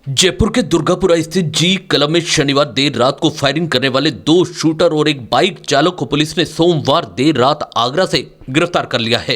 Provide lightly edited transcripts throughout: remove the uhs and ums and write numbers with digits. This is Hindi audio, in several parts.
जयपुर के दुर्गापुरा स्थित जी क्लब में शनिवार देर रात को फायरिंग करने वाले दो शूटर और एक बाइक चालक को पुलिस ने सोमवार देर रात आगरा से गिरफ्तार कर लिया है।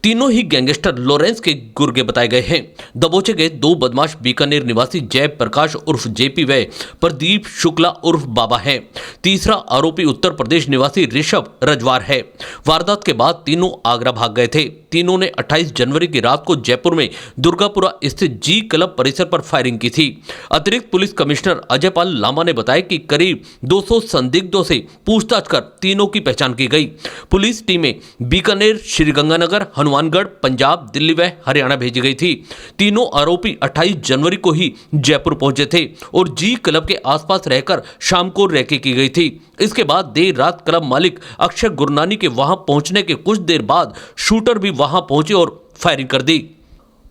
तीनों ही गैंगस्टर लॉरेंस के गुर्गे बताए गए हैं। दबोचे गए दो बदमाश बीकानेर निवासी जय प्रकाश उर्फ जेपी व प्रदीप शुक्ला उर्फ बाबा है। तीसरा आरोपी उत्तर प्रदेश निवासी ऋषभ रजवार है। वारदात के बाद तीनों आगरा भाग गए थे। तीनों ने 28 जनवरी की रात को जयपुर में दुर्गापुरा स्थित जी क्लब परिसर पर फायरिंग की थी। अतिरिक्त पुलिस कमिश्नर अजय पाल लामा ने बताया कि करीब 200 संदिग्धों से पूछताछ कर तीनों की पहचान की गई। पुलिस टीमें बीकानेर, श्रीगंगानगर, हनुमानगढ़, पंजाब, दिल्ली व हरियाणा भेजी गई थी। तीनों आरोपी 28 जनवरी को ही जयपुर पहुंचे थे और जी क्लब के आसपास रहकर शाम को रैकी की गई थी। इसके बाद देर रात क्लब मालिक अक्षय गुरनानी के वहां पहुंचने के कुछ देर बाद शूटर भी वहां पहुंचे और फायरिंग कर दी।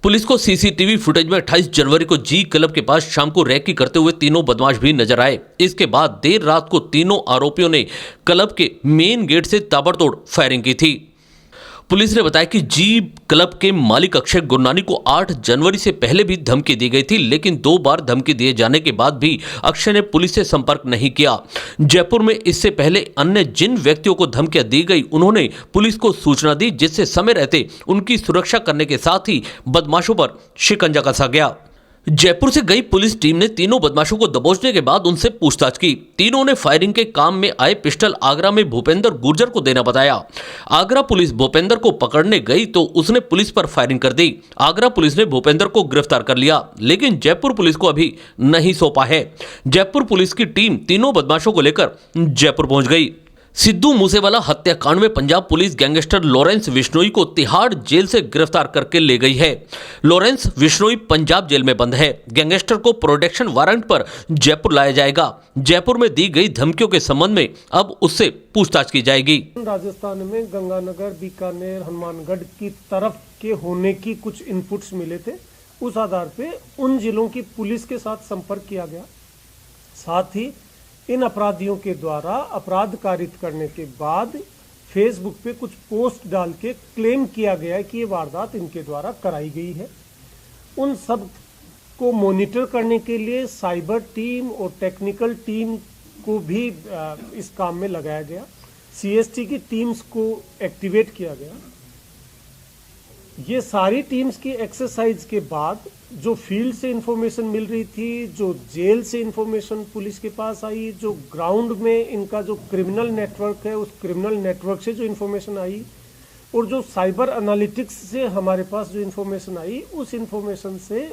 पुलिस को सीसीटीवी फुटेज में 28 जनवरी को जी क्लब के पास शाम को रैकी करते हुए तीनों बदमाश भी नजर आए। इसके बाद देर रात को तीनों आरोपियों ने क्लब के मेन गेट से ताबड़तोड़ फायरिंग की थी। पुलिस ने बताया कि जी क्लब के मालिक अक्षय गुरनानी को 8 जनवरी से पहले भी धमकी दी गई थी, लेकिन 2 बार धमकी दिए जाने के बाद भी अक्षय ने पुलिस से संपर्क नहीं किया। जयपुर में इससे पहले अन्य जिन व्यक्तियों को धमकियां दी गई उन्होंने पुलिस को सूचना दी, जिससे समय रहते उनकी सुरक्षा करने के साथ ही बदमाशों पर शिकंजा कसा गया। जयपुर से गई पुलिस टीम ने तीनों बदमाशों को दबोचने के बाद उनसे पूछताछ की। तीनों ने फायरिंग के काम में आए पिस्टल आगरा में भूपेंद्र गुर्जर को देना बताया। आगरा पुलिस भूपेंद्र को पकड़ने गई तो उसने पुलिस पर फायरिंग कर दी। आगरा पुलिस ने भूपेंद्र को गिरफ्तार कर लिया, लेकिन जयपुर पुलिस को अभी नहीं सौंपा है। जयपुर पुलिस की टीम तीनों बदमाशों को लेकर जयपुर पहुंच गई। सिद्धू मूसेवाला हत्याकांड में Punjab police gangster Lawrence Bishnoi को तिहाड़ जेल से गिरफ्तार करके ले गई है। लॉरेंस बिश्नोई पंजाब जेल में बंद है। गैंगस्टर को प्रोटेक्शन वारंट पर जयपुर लाया जाएगा। जयपुर में दी गई धमकियों के संबंध में अब उससे पूछताछ की जाएगी। राजस्थान में गंगानगर, बीकानेर, हनुमानगढ़ की तरफ के होने की कुछ इनपुट्स मिले थे। उस आधार पे उन जिलों की पुलिस के साथ संपर्क किया गया। साथ ही इन अपराधियों के द्वारा अपराध कारित करने के बाद फेसबुक पे कुछ पोस्ट डाल के क्लेम किया गया कि ये वारदात इनके द्वारा कराई गई है। उन सब को मॉनिटर करने के लिए साइबर टीम और टेक्निकल टीम को भी इस काम में लगाया गया। सीएसटी की टीम्स को एक्टिवेट किया गया। ये सारी टीम्स की एक्सरसाइज के बाद जो फील्ड से इंफॉर्मेशन मिल रही थी, जो जेल से इंफॉर्मेशन पुलिस के पास आई, जो ग्राउंड में इनका जो क्रिमिनल नेटवर्क है उस क्रिमिनल नेटवर्क से जो इंफॉर्मेशन आई और जो साइबर एनालिटिक्स से हमारे पास जो इंफॉर्मेशन आई, उस इंफॉर्मेशन से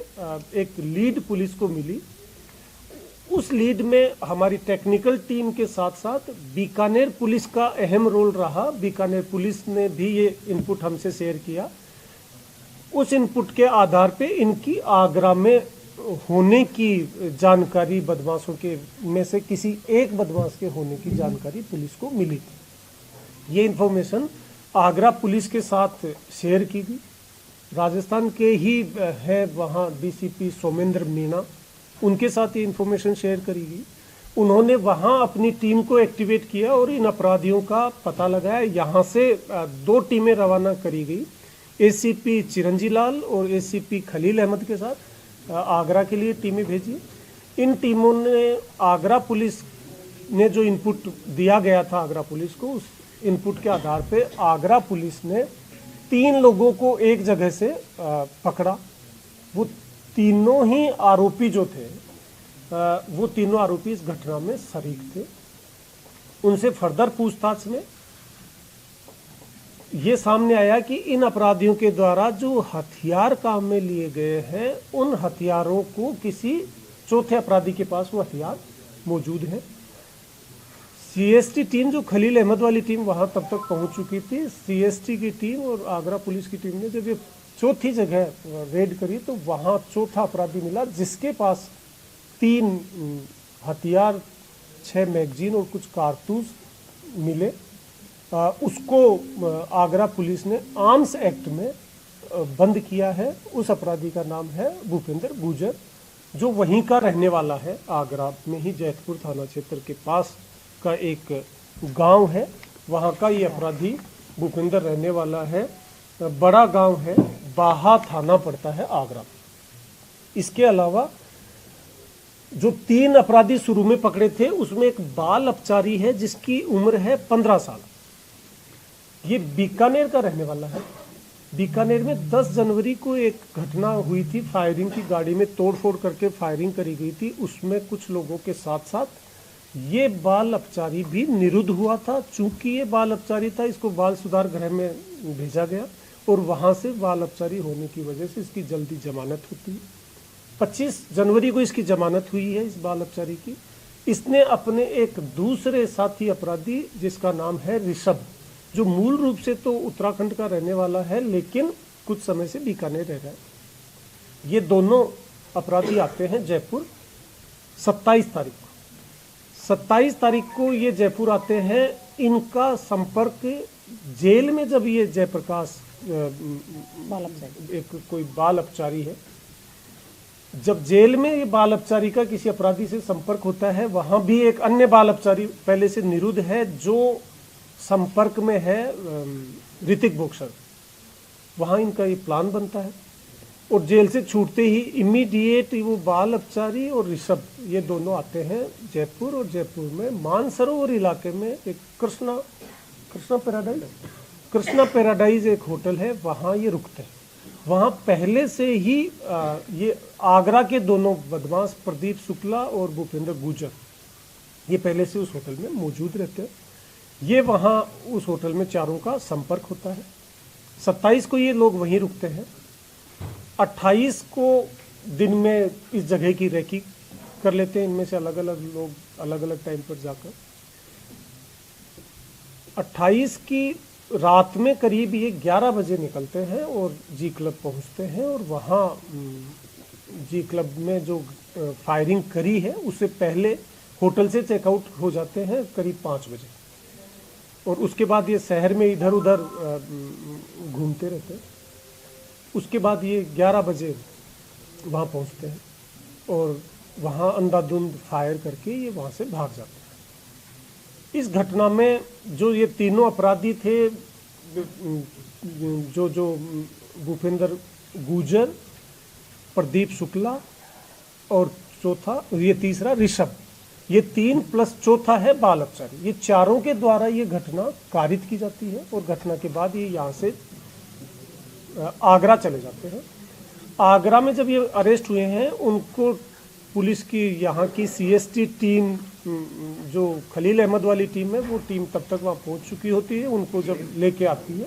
एक लीड पुलिस को मिली। उस लीड में हमारी टेक्निकल टीम के साथ साथ बीकानेर पुलिस का अहम रोल रहा। बीकानेर पुलिस ने भी ये इनपुट हमसे शेयर किया। उस इनपुट के आधार पे इनकी आगरा में होने की जानकारी बदमाशों के में से किसी एक बदमाश के होने की जानकारी पुलिस को मिली थी। ये इन्फॉर्मेशन आगरा पुलिस के साथ शेयर की गई। राजस्थान के ही है वहाँ डीसीपी सोमेंद्र मीणा, उनके साथ ये इन्फॉर्मेशन शेयर करी गई। उन्होंने वहाँ अपनी टीम को एक्टिवेट किया और इन अपराधियों का पता लगाया। यहाँ से 2 टीमें रवाना करी गई, एसीपी चिरंजी लाल और एसीपी खलील अहमद के साथ आगरा के लिए टीमें भेजी। इन टीमों ने आगरा पुलिस ने जो इनपुट दिया गया था आगरा पुलिस को, उस इनपुट के आधार पे आगरा पुलिस ने 3 लोगों को एक जगह से पकड़ा। वो तीनों ही आरोपी जो थे वो तीनों आरोपी इस घटना में शरीक थे। उनसे फर्दर पूछताछ में ये सामने आया कि इन अपराधियों के द्वारा जो हथियार काम में लिए गए हैं, उन हथियारों को किसी चौथे अपराधी के पास वो हथियार मौजूद है। सीएसटी टीम, जो खलील अहमद वाली टीम वहां तब तक पहुंच चुकी थी। सीएसटी की टीम और आगरा पुलिस की टीम ने जब ये चौथी जगह रेड करी तो वहां चौथा अपराधी मिला, जिसके पास 3 हथियार, 6 मैगजीन और कुछ कारतूस मिले। उसको आगरा पुलिस ने आर्म्स एक्ट में बंद किया है। उस अपराधी का नाम है भूपेंद्र गुर्जर, जो वहीं का रहने वाला है। आगरा में ही जैतपुर थाना क्षेत्र के पास का एक गांव है, वहाँ का ये अपराधी भूपेंद्र रहने वाला है। बड़ा गांव है, बाहा थाना पड़ता है आगरा। इसके अलावा जो 3 अपराधी शुरू में पकड़े थे उसमें एक बाल अपचारी है जिसकी उम्र है 15 साल। ये बीकानेर का रहने वाला है। बीकानेर में 10 जनवरी को एक घटना हुई थी, फायरिंग की, गाड़ी में तोड़फोड़ करके फायरिंग करी गई थी। उसमें कुछ लोगों के साथ साथ ये बाल अपचारी भी निरुद्ध हुआ था। चूंकि ये बाल अपचारी था, इसको बाल सुधार गृह में भेजा गया और वहां से बाल अपचारी होने की वजह से इसकी जल्दी जमानत होती है। 25 जनवरी को इसकी जमानत हुई है इस बाल अपचारी की। इसने अपने एक दूसरे साथी अपराधी जिसका नाम है ऋषभ, जो मूल रूप से तो उत्तराखंड का रहने वाला है लेकिन कुछ समय से बीकानेर रह रहा है। ये दोनों अपराधी आते हैं जयपुर 27 तारीख को। 27 तारीख को ये जयपुर आते हैं। इनका संपर्क जेल में, जब ये जयप्रकाश एक कोई बाल अपचारी है, जब जेल में ये बाल अपचारी का किसी अपराधी से संपर्क होता है, वहां भी एक अन्य बाल अपचारी पहले से निरुद्ध है जो संपर्क में है ऋतिक बॉक्सर। वहां इनका ये प्लान बनता है और जेल से छूटते ही इमीडिएट वो बाल अपचारी और ऋषभ ये दोनों आते हैं जयपुर। और जयपुर में मानसरोवर इलाके में एक कृष्णा पैराडाइज एक होटल है, वहाँ ये रुकते हैं। वहाँ पहले से ही ये आगरा के दोनों बदमाश प्रदीप शुक्ला और भूपेंद्र गुर्जर ये पहले से उस होटल में मौजूद रहते हैं। ये वहाँ उस होटल में चारों का संपर्क होता है। 27 को ये लोग वहीं रुकते हैं। 28 को दिन में इस जगह की रेकी कर लेते हैं, इनमें से अलग अलग लोग अलग अलग टाइम पर जाकर। 28 की रात में करीब ये 11 बजे निकलते हैं और जी क्लब पहुंचते हैं और वहाँ जी क्लब में जो फायरिंग करी है उससे पहले होटल से चेकआउट हो जाते हैं करीब 5 बजे। और उसके बाद ये शहर में इधर उधर घूमते रहते हैं। उसके बाद ये 11 बजे वहाँ पहुँचते हैं और वहाँ अंधाधुंध फायर करके ये वहाँ से भाग जाते हैं। इस घटना में जो ये तीनों अपराधी थे, जो भूपेंद्र गुर्जर, प्रदीप शुक्ला और ये तीसरा ऋषभ, ये 3 प्लस चौथा है बाल अपचारी, ये चारों के द्वारा ये घटना कारित की जाती है। और घटना के बाद ये यहाँ से आगरा चले जाते हैं। आगरा में जब ये अरेस्ट हुए हैं, उनको पुलिस की यहाँ की CST टीम, जो खलील अहमद वाली टीम है, वो टीम तब तक वहाँ पहुँच चुकी होती है। उनको जब लेके आती है,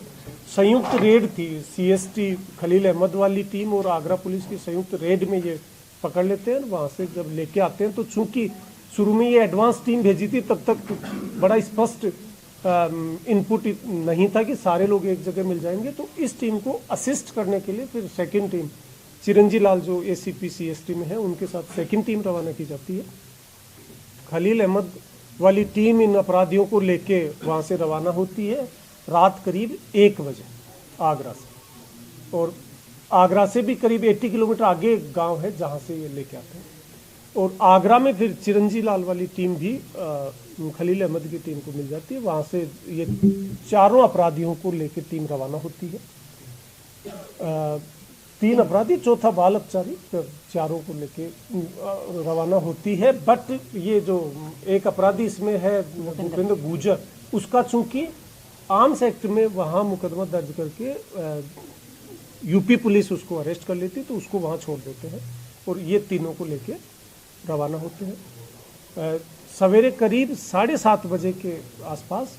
संयुक्त रेड थी, CST खलील अहमद वाली टीम और आगरा पुलिस की संयुक्त रेड में ये पकड़ लेते हैं। वहाँ से जब लेके आते हैं तो चूंकि शुरू में ये एडवांस टीम भेजी थी, तब तक बड़ा स्पष्ट इनपुट नहीं था कि सारे लोग एक जगह मिल जाएंगे। तो इस टीम को असिस्ट करने के लिए फिर सेकंड टीम चिरंजी लाल जो ACP CST में है, उनके साथ सेकंड टीम रवाना की जाती है। खलील अहमद वाली टीम इन अपराधियों को लेके वहाँ से रवाना होती है रात करीब 1 बजे आगरा से। और आगरा से भी करीब 80 किलोमीटर आगे एक गाँव है जहाँ से ये लेके आते हैं। और आगरा में फिर चिरंजी लाल वाली टीम भी खलील अहमद की टीम को मिल जाती है। वहाँ से ये चारों अपराधियों को लेके टीम रवाना होती है। 3 अपराधी, चौथा बाल अपचारी, चारों को लेके रवाना होती है। बट ये जो एक अपराधी इसमें है भूपेंद्र गुर्जर, उसका चूंकि आर्म्स एक्ट में वहाँ मुकदमा दर्ज करके UP पुलिस उसको अरेस्ट कर लेती, तो उसको वहाँ छोड़ देते हैं और ये तीनों को लेके रवाना होते हैं। सवेरे करीब 7:30 बजे के आसपास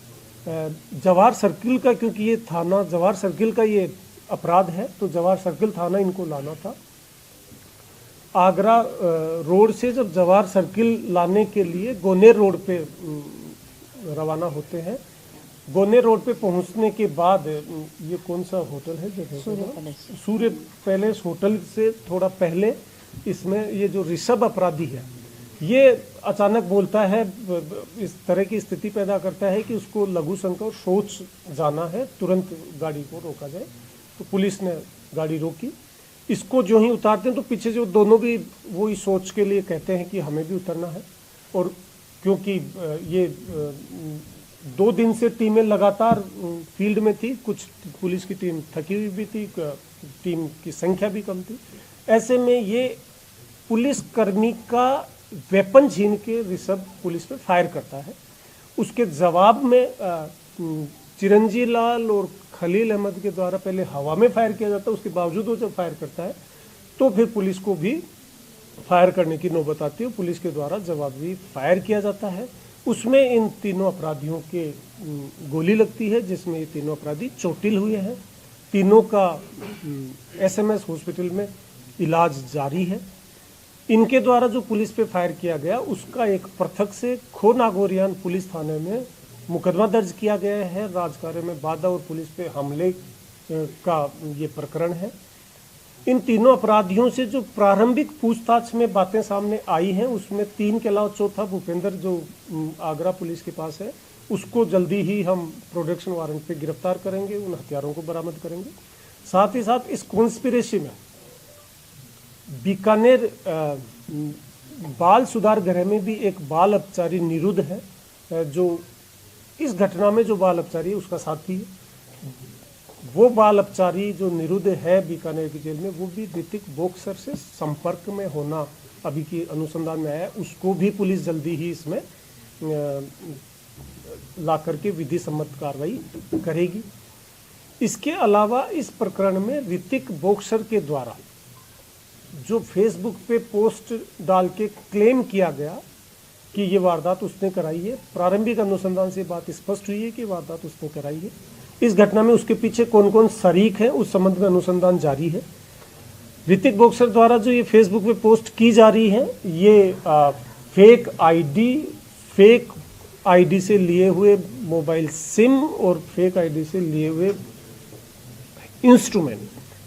जवाहर सर्किल का, क्योंकि ये थाना जवाहर सर्किल का ये अपराध है, तो जवाहर सर्किल थाना इनको लाना था। आगरा रोड से जब जवाहर सर्किल लाने के लिए गोनेर रोड पे रवाना होते हैं। गोनेर रोड पे पहुंचने के बाद ये कौन सा होटल है जगह? सूर्य पैलेस होटल से थोड़ा पहले इसमें ये जो ऋषभ अपराधी है, ये अचानक बोलता है, इस तरह की स्थिति पैदा करता है कि उसको लघु शंका और शौच जाना है, तुरंत गाड़ी को रोका जाए। तो पुलिस ने गाड़ी रोकी। इसको जो ही उतारते हैं तो पीछे जो दोनों भी वो इस सोच के लिए कहते हैं कि हमें भी उतरना है। और क्योंकि ये 2 दिन से टीमें लगातार फील्ड में थी, कुछ पुलिस की टीम थकी हुई भी थी, टीम की संख्या भी कम थी। ऐसे में ये पुलिस कर्मी का वेपन छीन के ऋषभ पुलिस पे फायर करता है। उसके जवाब में चिरंजी लाल और खलील अहमद के द्वारा पहले हवा में फायर किया जाता है, उसके बावजूद वो जब फायर करता है तो फिर पुलिस को भी फायर करने की नौबत आती है। पुलिस के द्वारा जवाबी फायर किया जाता है, उसमें इन तीनों अपराधियों के गोली लगती है, जिसमें ये तीनों अपराधी चोटिल हुए हैं। तीनों का एसएमएस हॉस्पिटल में इलाज जारी है। इनके द्वारा जो पुलिस पे फायर किया गया उसका एक पृथक से खो नागोरियान पुलिस थाने में मुकदमा दर्ज किया गया है। राजकार्य में बाधा और पुलिस पे हमले का ये प्रकरण है। इन तीनों अपराधियों से जो प्रारंभिक पूछताछ में बातें सामने आई हैं उसमें 3 के अलावा चौथा भूपेंद्र जो आगरा पुलिस के पास है, उसको जल्दी ही हम प्रोडक्शन वारंट पे गिरफ्तार करेंगे, उन हथियारों को बरामद करेंगे। साथ ही साथ इस कॉन्स्पिरेसी में बीकानेर बाल सुधार गृह में भी एक बाल अपचारी निरुद्ध है, जो इस घटना में जो बाल अपचारी है उसका साथी है। वो बाल अपचारी जो निरुद्ध है बीकानेर की जेल में, वो भी ऋतिक बॉक्सर से संपर्क में होना अभी की अनुसंधान में आया है। उसको भी पुलिस जल्दी ही इसमें ला करके विधि सम्मत कार्रवाई करेगी। इसके अलावा इस प्रकरण में ऋतिक बॉक्सर के द्वारा जो फेसबुक पे पोस्ट डाल के क्लेम किया गया कि ये वारदात उसने कराई है, प्रारंभिक अनुसंधान से बात स्पष्ट हुई है कि वारदात उसने कराई है। इस घटना में उसके पीछे कौन कौन शरीक है उस संबंध में अनुसंधान जारी है। ऋतिक बॉक्सर द्वारा जो ये फेसबुक पे पोस्ट की जा रही है, ये फेक आईडी से लिए हुए मोबाइल सिम और फेक आईडी से लिए हुए इंस्ट्रूमेंट,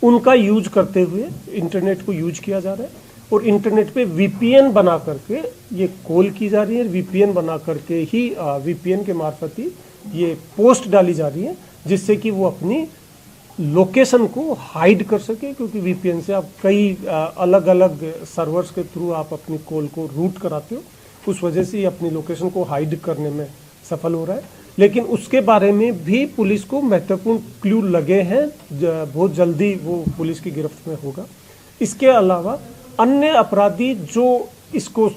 उनका यूज करते हुए इंटरनेट को यूज किया जा रहा है और इंटरनेट पे वीपीएन बना करके ये कॉल की जा रही है। वीपीएन बना करके ही वीपीएन के मार्फत ही ये पोस्ट डाली जा रही है, जिससे कि वो अपनी लोकेशन को हाइड कर सके, क्योंकि वीपीएन से आप कई अलग अलग सर्वर्स के थ्रू आप अपनी कॉल को रूट कराते हो, उस वजह से ये अपनी लोकेशन को हाइड करने में सफल हो रहा है। लेकिन उसके बारे में भी पुलिस को महत्वपूर्ण क्लू लगे हैं, बहुत जल्दी वो पुलिस की गिरफ्त में होगा। इसके अलावा अन्य अपराधी जो इसको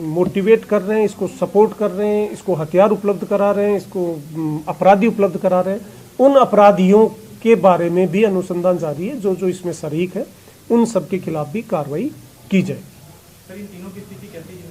मोटिवेट कर रहे हैं, इसको सपोर्ट कर रहे हैं, इसको हथियार उपलब्ध करा रहे हैं, इसको अपराधी उपलब्ध करा रहे हैं, उन अपराधियों के बारे में भी अनुसंधान जारी है। जो जो इसमें शरीक है उन सब के खिलाफ भी कार्रवाई की जाए। सर, इन तीनों की स्थिति कैसी है?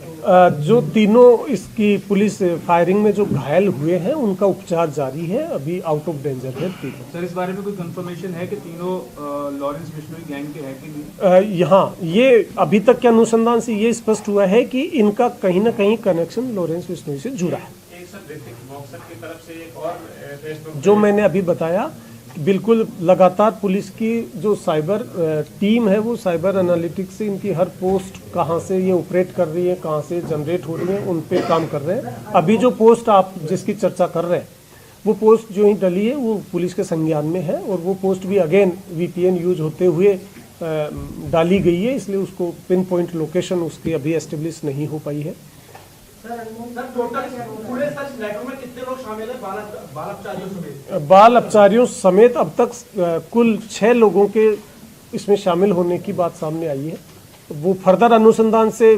जो तीनों इसकी पुलिस फायरिंग में जो घायल हुए हैं उनका उपचार जारी है, अभी आउट ऑफ डेंजर है तीनों। सर, इस बारे में कोई कंफर्मेशन है कि तीनों लॉरेंस बिश्नोई गैंग के हैं कि नहीं? यहाँ ये अभी तक के अनुसंधान से ये स्पष्ट हुआ है कि इनका कहीं ना कहीं कनेक्शन लॉरेंस बिश्नोई से जुड़ा है। एक सर ऋतिक बॉक्सर की तरफ से एक और फेसबुक जो मैंने अभी बताया, बिल्कुल लगातार पुलिस की जो साइबर टीम है वो साइबर एनालिटिक्स से इनकी हर पोस्ट कहाँ से ये ऑपरेट कर रही है, कहाँ से जनरेट हो रही है, उन पे काम कर रहे हैं। अभी जो पोस्ट आप जिसकी चर्चा कर रहे हैं वो पोस्ट जो ही डली है वो पुलिस के संज्ञान में है और वो पोस्ट भी अगेन वीपीएन यूज होते हुए डाली गई है, इसलिए उसको पिन पॉइंट लोकेशन उसकी अभी एस्टेब्लिश नहीं हो पाई है। बाल अपचारियों समेत अब तक कुल 6 लोगों के इसमें शामिल होने की बात सामने आई है। वो फर्दर अनुसंधान से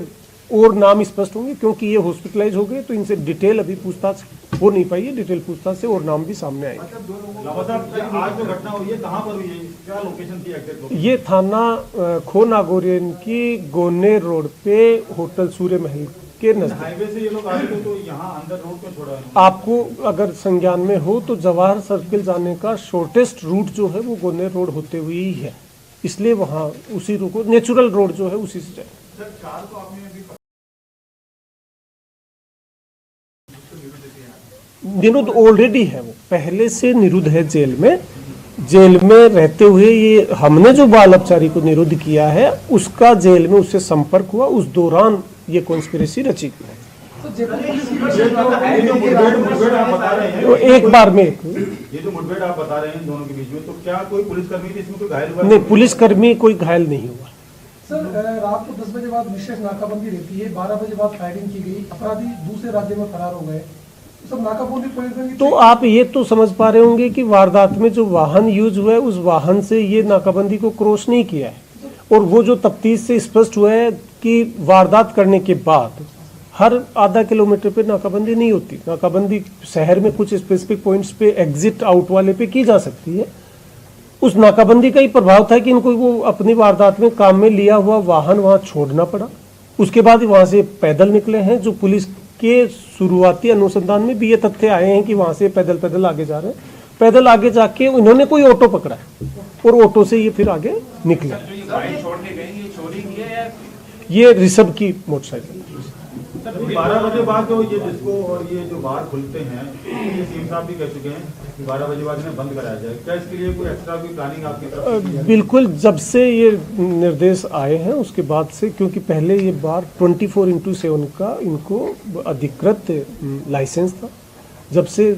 और नाम स्पष्ट होंगे, क्योंकि ये हॉस्पिटलाइज हो गए तो इनसे डिटेल अभी पूछताछ हो नहीं पाई है। डिटेल पूछताछ से और नाम भी सामने आए। आज जो घटना हुई है कहाँ पर हुई है, क्या लोकेशन थी एग्जैक्ट? ये थाना खो नागोरियन की गोनेर रोड पे होटल सूर्य महल के नजदीक। हाईवे से ये लोग आ रहे थे तो यहाँ अंदर रोड पे छोड़ा है। आपको अगर संज्ञान में हो तो जवाहर सर्किल जाने का शॉर्टेस्ट रूट जो है वो गोनेर रोड होते हुए ही है, इसलिए वहाँ उसी रूट को नेचुरल रोड जो है उसी से जाए। निरुद्ध ऑलरेडी है, वो पहले से निरुद्ध है जेल में। जेल में रहते हुए ये हमने जो बाल अपचारी को निरुद्ध किया है उसका जेल में उससे संपर्क हुआ, उस दौरान ये कॉन्स्पिरेसी रची। मुठभेड़ आप बता रहे हैं, तो एक बार में ये जो मुठभेड़ आप बता रहे हैं दोनों के बीच में, तो क्या कोई पुलिसकर्मी थी इसमें, कोई घायल हुआ? नहीं, पुलिसकर्मी कोई घायल नहीं हुआ। सर, रात को 10 बजे बाद विशेष नाकाबंदी रहती है, 12 बजे बाद फायरिंग की गई, अपराधी दूसरे राज्य में फरार हो गए, सब नाकाबंदी पुलिस। तो आप ये तो समझ पा रहे होंगे कि वारदात में जो वाहन यूज हुआ है उस वाहन से ये नाकाबंदी को क्रॉस नहीं किया है, और वो जो तफ्तीश से स्पष्ट हुआ है कि वारदात करने के बाद हर आधा किलोमीटर पे नाकाबंदी नहीं होती। नाकाबंदी शहर में कुछ स्पेसिफिक पॉइंट्स पे एग्जिट आउट वाले पे की जा सकती है। उस नाकाबंदी का ही प्रभाव था कि इनको वो अपनी वारदात में काम में लिया हुआ वाहन वहां छोड़ना पड़ा। उसके बाद वहां से पैदल निकले हैं, जो पुलिस के शुरुआती अनुसंधान में भी ये तथ्य आए हैं कि वहां से पैदल आगे जा रहे हैं। पैदल आगे जाके इन्होंने कोई ऑटो पकड़ा है और ऑटो से ये फिर आगे निकले। जो ये गाड़ी छोड़ के गए ये चोरी की है या ये ऋषभ की मोटरसाइकिल। 12 बजे बाद जो ये डिस्को और ये जो बार खुलते हैं, ये सीएम साहब भी कह चुके हैं कि 12 बजे बाद इन्हें बंद कराया जाए। क्या इसके लिए कोई एक्स्ट्रा कोई प्लानिंग आपकी तरफ से? बिल्कुल, जब से ये निर्देश आए हैं उसके बाद से, क्योंकि पहले ये बार 24/7 का इनको अधिकृत लाइसेंस था। जब से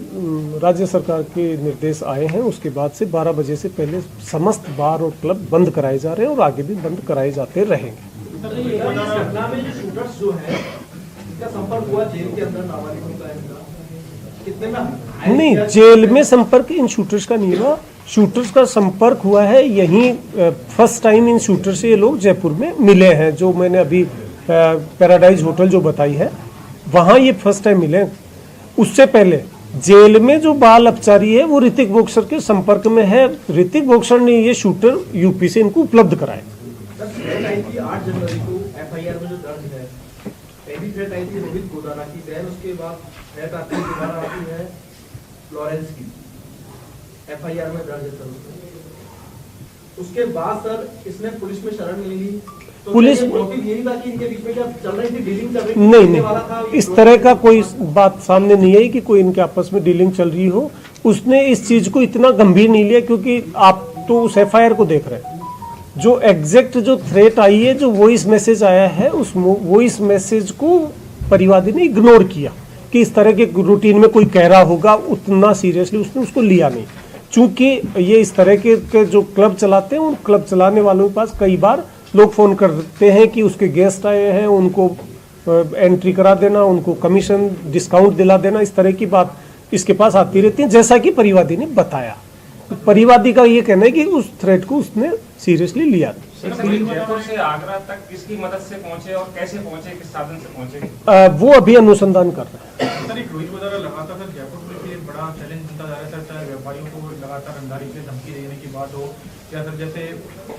राज्य सरकार के निर्देश आए हैं उसके बाद से 12 बजे से पहले समस्त बार और क्लब बंद कराए जा रहे हैं और आगे भी बंद कराए जाते रहेंगे। घटना में जो शूटर्स जो है इनका संपर्क हुआ जेल के अंदर नाबालिगों का इनका कितने में? नहीं, जेल में संपर्क इन शूटर्स का नहीं हुआ। शूटर्स का संपर्क हुआ है यहीं फर्स्ट टाइम इन शूटर से ये लोग जयपुर में मिले हैं। जो मैंने अभी पैराडाइज होटल जो बताई है वहाँ ये फर्स्ट टाइम मिले। उससे पहले जेल में जो बाल अपचारी है वो ऋतिक बॉक्सर के संपर्क में है। ऋतिक बॉक्सर ने ये शूटर यूपी से इनको उपलब्ध कराए। 8 जनवरी को एफआईआर में जो दर्ज है, पहली थ्रेट आई थी रोहित गोदारा की, देन उसके बाद थ्रेट आती है दोबारा आती है लॉरेंस की, एफआईआर में दर्ज है सर। उसके बाद सर इसने पुलिस में शरण ले ली। तो पुलिस मोटिव यही था कि इनके बीच में क्या चल रही थी, डीलिंग चल रही थी? नहीं, इस तरह का कोई बात सामने नहीं आई कि कोई इनके आपस में डीलिंग चल रही हो। उसने इस चीज को इतना गंभीर नहीं लिया, क्योंकि आप तो उस एफआईआर को देख रहे हैं। जो एग्जैक्ट जो थ्रेट आई है, जो वॉइस मैसेज आया है, उस वॉइस मैसेज को परिवादी ने इग्नोर किया कि इस तरह के रूटीन में कोई कह रहा होगा। उतना सीरियसली उसने उसको लिया नहीं, चूंकि ये इस तरह के जो क्लब चलाते हैं उन क्लब चलाने वालों के पास कई बार लोग फोन करते हैं कि उसके गेस्ट आए हैं, उनको एंट्री करा देना, उनको कमीशन डिस्काउंट दिला देना, इस तरह की बात इसके पास आती रहती है, जैसा कि परिवादी ने बताया। परिवादी का ये कहना है कि उस थ्रेट को उसने सीरियसली लिया। जयपुर से आगरा तक किसकी मदद से पहुंचे और कैसे पहुंचे, किस साधन से पहुंचे? वो अभी अनुसंधान कर रहे हैं। सर, एक रोहित गोदारा लगातार सर जयपुर पुलिस के लिए बड़ा चैलेंज बनता जा रहा है सर, चाहे व्यापारियों को लगातार रंगदारी से धमकी देने की बात हो या सर जैसे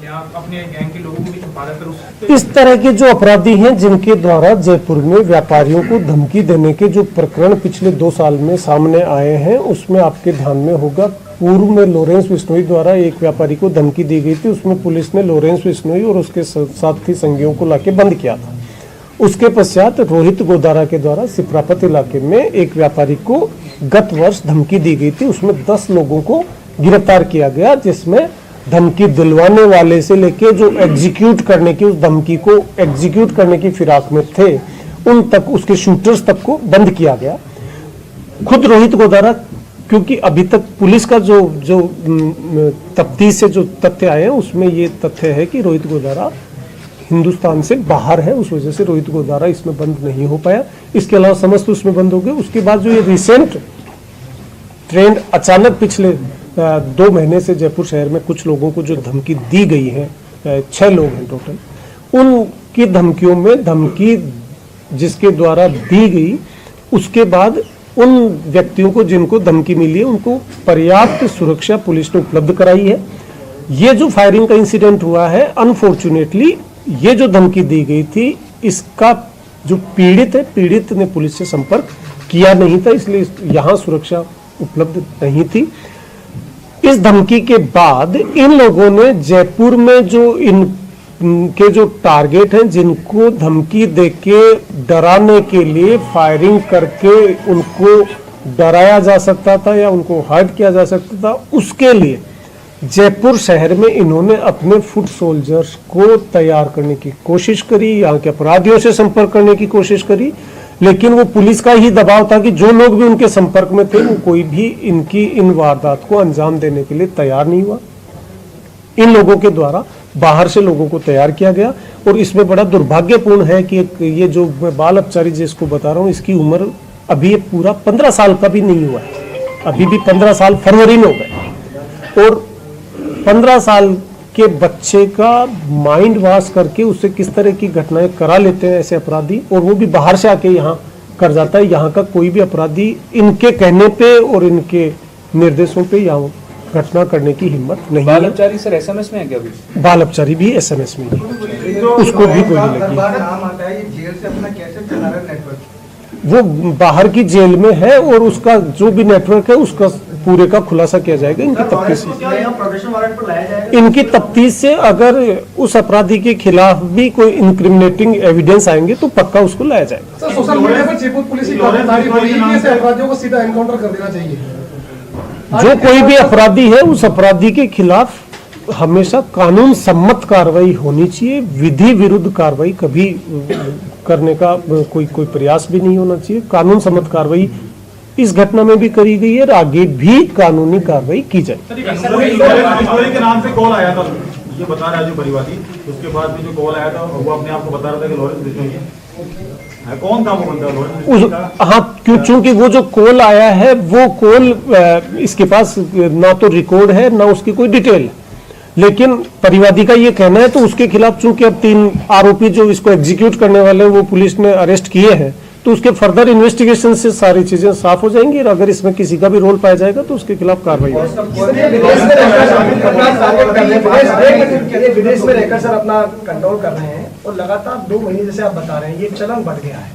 यहाँ अपने गैंग के लोगों को भी छुपा कर इस तरह के जो अपराधी हैं जिनके द्वारा जयपुर में व्यापारियों को धमकी देने के जो प्रकरण पिछले 2 साल में सामने आए हैं, उसमें आपके ध्यान में होगा पूर्व में लॉरेंस बिश्नोई द्वारा एक व्यापारी को धमकी दी गई थी। उसमें पुलिस ने लॉरेंस बिश्नोई और उसके साथी संगियों को लाके बंद किया था। उसके पश्चात रोहित गोदारा के द्वारा सिप्रापत इलाके में एक व्यापारी को गत वर्ष धमकी दी गई थी। उसमें 10 लोगों को गिरफ्तार किया गया, जिसमें धमकी दिलवाने वाले से लेके जो एग्जीक्यूट करने की, उस धमकी को एग्जीक्यूट करने की फिराक में थे, उन तक, उसके शूटर्स तक को बंद किया गया। खुद रोहित गोदारा, क्योंकि अभी तक पुलिस का जो तफ्तीश से जो तथ्य आए हैं उसमें ये तथ्य है कि रोहित गोदारा हिंदुस्तान से बाहर है, उस वजह से रोहित गोदारा इसमें बंद नहीं हो पाया। इसके अलावा समस्त उसमें बंद हो गए। उसके बाद जो ये रिसेंट ट्रेंड अचानक पिछले 2 महीने से जयपुर शहर में कुछ लोगों को जो धमकी दी गई है, 6 लोग हैं टोटल, उनकी धमकियों में धमकी जिसके द्वारा दी गई, उसके बाद उन व्यक्तियों को जिनको धमकी मिली है उनको पर्याप्त सुरक्षा पुलिस ने उपलब्ध कराई है। ये जो फायरिंग का इंसिडेंट हुआ है, अनफॉर्चुनेटली ये जो धमकी दी गई थी, इसका जो पीड़ित है, पीड़ित ने पुलिस से संपर्क किया नहीं था, इसलिए यहाँ सुरक्षा उपलब्ध नहीं थी। इस धमकी के बाद इन लोगों ने जयपुर में जो इनके जो टारगेट हैं, जिनको धमकी देके डराने के लिए फायरिंग करके उनको डराया जा सकता था या उनको हर्ट किया जा सकता था, उसके लिए जयपुर शहर में इन्होंने अपने फुट सोल्जर्स को तैयार करने की कोशिश करी, यहाँ के अपराधियों से संपर्क करने की कोशिश करी, लेकिन वो पुलिस का ही दबाव था कि जो लोग भी उनके संपर्क में थे वो कोई भी इनकी इन वारदात को अंजाम देने के लिए तैयार नहीं हुआ। इन लोगों के द्वारा बाहर से लोगों को तैयार किया गया। और इसमें बड़ा दुर्भाग्यपूर्ण है कि ये जो मैं बाल अपचारी जिसको बता रहा हूँ, इसकी उम्र अभी ये पूरा 15 साल का भी नहीं हुआ है, अभी भी 15 साल फरवरी में हो गए। और 15 साल कि बच्चे का माइंड वॉश करके उससे किस तरह की घटनाएं करा लेते हैं ऐसे अपराधी, और वो भी बाहर से आके यहाँ कर जाता है। यहाँ का कोई भी अपराधी इनके कहने पे और इनके निर्देशों पे यहाँ घटना करने की हिम्मत नहीं है। बाल अपचारी सर एसएमएस में है क्या अभी? बाल अपचारी भी एसएमएस में है, उसको भी कोई नहीं लगी। नाम आता है, ये जेल से अपना कैसे चला रहा है नेटवर्क? वो बाहर की जेल में है और उसका जो भी नेटवर्क है उसका पूरे का खुलासा किया जाएगा इनकी तफ्तीश से। प्रोटेक्शन वारंट पर लाया जाएगा। इनकी तफ्तीश से अगर उस अपराधी के खिलाफ भी कोई इंक्रिमिनेटिंग एविडेंस आएंगे तो पक्का उसको लाया जाएगा। सर, सोशल मीडिया पर चिरकुट पुलिस की तारीफ हो रही है कि ऐसे अपराधियों को सीधा एनकाउंटर कर देना चाहिए। जो कोई भी अपराधी है उस अपराधी के खिलाफ हमेशा कानून सम्मत कार्रवाई होनी चाहिए, विधि विरुद्ध कार्रवाई कभी करने का कोई प्रयास भी नहीं होना चाहिए। कानून सम्मत कार्रवाई इस घटना में भी करी गई है और आगे भी कानूनी कार्रवाई की जाए। के नाम से कॉल आया था, ये बता रहा है जो परिवादी, उसके बाद भी जो कॉल आया था वो अपने आप को बता रहा था कि लॉरेंस बिश्नोई है। कौन था वो बंदा लॉरेंस? हाँ, चूंकि वो जो कॉल आया है वो कॉल इसके पास ना तो रिकॉर्ड है ना उसकी कोई डिटेल, लेकिन परिवादी का ये कहना है तो उसके खिलाफ चूंकि अब 3 आरोपी जो इसको एग्जीक्यूट करने वाले वो पुलिस ने अरेस्ट किए हैं तो उसके फर्दर इन्वेस्टिगेशन से सारी चीजें साफ हो जाएंगी और अगर इसमें किसी का भी रोल पाया जाएगा तो उसके खिलाफ कार्रवाई होगी। विदेश में रहकर सर अपना कंट्रोल कर रहे हैं और लगातार 2 महीने जैसे आप बता रहे हैं ये चलन बढ़ गया है,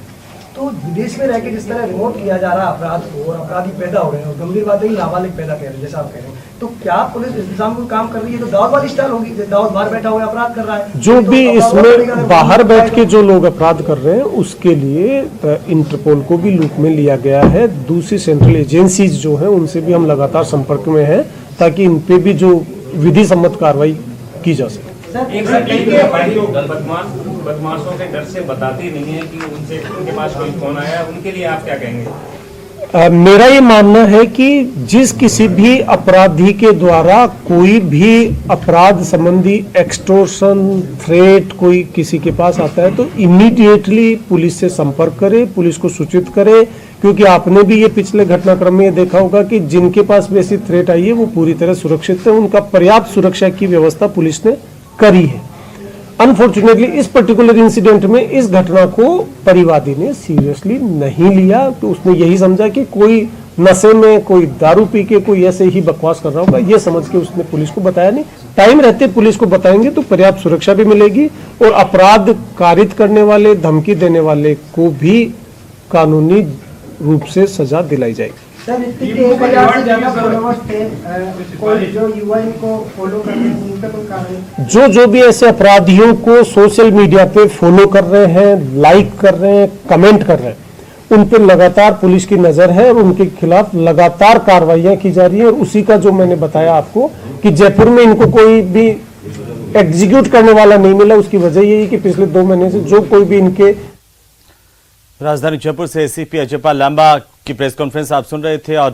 तो विदेश में रह के जिस तरह रिमोट किया जा रहा है अपराध को और अपराधी पैदा हो रहे हैं और गंभीर बात है नाबालिग पैदा कर रहे हैं जैसा आप कह रहे हैं, तो क्या पुलिस इस दिशा में काम कर रही है? तो दाऊद वाली स्टाइल होगी, दाऊद बाहर बैठा हुआ अपराध कर रहा है। जो भी इसमें बाहर बैठ के जो लोग अपराध कर रहे हैं उसके लिए इंटरपोल को भी लूप में लिया गया है। दूसरी सेंट्रल एजेंसीज जो है उनसे भी हम लगातार संपर्क में हैं ताकि इन पे भी जो विधि सम्मत कार्रवाई की जा सके। बदमाशों के डर से बताते नहीं है कि उनके पास कोई फोन आया, उनके लिए आप क्या कहेंगे? मेरा ये मानना है कि जिस किसी भी अपराधी के द्वारा कोई भी अपराध संबंधी एक्सटोर्शन थ्रेट कोई किसी के पास आता है तो इमीडिएटली पुलिस से संपर्क करे, पुलिस को सूचित करे, क्योंकि आपने भी ये पिछले घटनाक्रम में ये देखा होगा कि जिनके पास भी ऐसी थ्रेट आई है वो पूरी तरह सुरक्षित है, उनका पर्याप्त सुरक्षा की व्यवस्था पुलिस ने करी है। अनफॉर्चुनेटली इस पर्टिकुलर इंसिडेंट में इस घटना को परिवादी ने सीरियसली नहीं लिया, तो उसने यही समझा कि कोई नशे में कोई दारू पी के कोई ऐसे ही बकवास कर रहा होगा, ये समझ के उसने पुलिस को बताया नहीं। टाइम रहते पुलिस को बताएंगे तो पर्याप्त सुरक्षा भी मिलेगी और अपराध कारित करने वाले, धमकी देने वाले को भी कानूनी रूप से सजा दिलाई जाएगी। सर, 1000 से ज्यादा फॉलोवर्स थे, कोई जो युवा इनको फॉलो कर रहे हैं उनका कोई कारण? जो भी ऐसे अपराधियों को सोशल मीडिया पे फॉलो कर रहे हैं, लाइक कर रहे हैं, कमेंट कर रहे हैं, उन पे लगातार पुलिस की नजर है और उनके खिलाफ लगातार कार्रवाइयां की जा रही है। और उसी का जो मैंने बताया आपको कि जयपुर में इनको कोई भी एग्जीक्यूट करने वाला नहीं मिला, उसकी वजह यही कि पिछले 2 महीने से जो कोई भी इनके। राजधानी जयपुर से एसीपी अजयपाल लांबा की प्रेस कॉन्फ्रेंस आप सुन रहे थे और